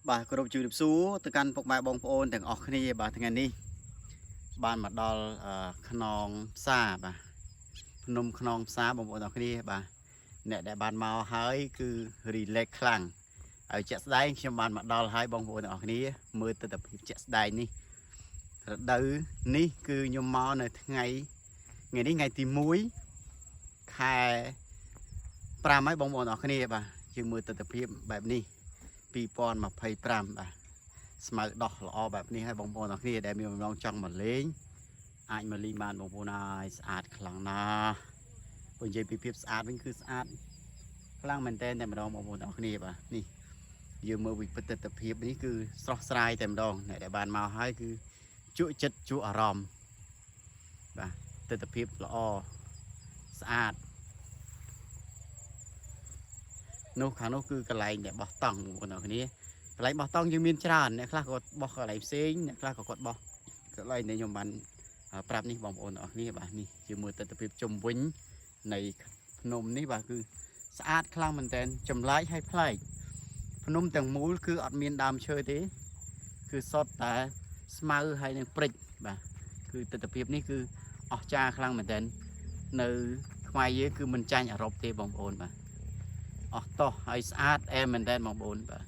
bà có đọc chữ điệp số từ căn phục bài bóng ônទាំងអស់គ្នាបាទថ្ងៃនេះបានមកដល់ខ្នងផ្សារបាទភ្នំខ្នងផ្សារបងប្អូនទាំងគ្នាបាទអ្នកដែលបានមកហើយគឺ relax ខ្លាំងហើយជាក់ស្ដែងខ្ញុំបានមកដល់ហើយបងប្អូនទាំងអស់គ្នាមើលទស្សនវិជ្ជាជាក់ស្ដែងនេះរដូវនេះគឺខ្ញុំមកនៅថ្ងៃនេះថ្ងៃទី1ខែ5ហើយបងប្អូនទាំងអស់គ្នាបាទយើងមើលទស្សនវិជ្ជាបែបនេះ2025បាទស្មៅដោះល្អបែបនេះហើយបងប្អូនទាំងគ្នាដែលមានបំណងចង់មកលេងអាចមកលេងបានបងប្អូនហើយស្អាតខ្លាំងណាស់បើនិយាយពីភាពស្អាតវិញគឺស្អាតខ្លាំងមែនតើតែម្ដងបងប្អូនទាំងគ្នាបាទនេះយើងមើលវិបត្តិទិដ្ឋភាពនេះគឺស្រស់ស្រាយតែម្ដងអ្នកដែលបានមកហើយគឺជក់ចិត្តជក់អារម្មណ៍បាទទិដ្ឋភាពល្អស្អាតនោះខាងនោះគឺកន្លែងដែលបោះតង់បងប្អូនទាំងគ្នាកន្លែងបោះតង់យើងមានច្រើនអ្នកខ្លះក៏បោះកន្លែងផ្សេងអ្នកខ្លះក៏គាត់បោះកន្លែងដែលខ្ញុំបានប្រាប់នេះបងប្អូនទាំងគ្នាបាទនេះជាមើលទិដ្ឋភាពជុំវិញនៃភ្នំនេះបាទគឺស្អាតខ្លាំងមែនតើចម្លែកហើយប្លែកភ្នំទាំងមូលគឺអត់មានដើមឈើទេគឺសុទ្ធតែស្មៅហើយនឹងព្រិចបាទគឺទិដ្ឋភាពនេះគឺអស្ចារ្យខ្លាំងមែនតើនៅខ្មែរយើងគឺមិនចាញ់អឺរ៉ុបទេបងប្អូនបាទអស់តោះហើយស្អាតអែមមែនតើបងប្អូនបាទ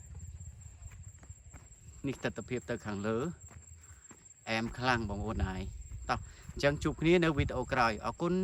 នេះទិដ្ឋភាពទៅខាងលើអែមខ្លាំងបងប្អូនហើយតោះអញ្ចឹងជួបគ្នានៅវីដេអូក្រោយអរគុណ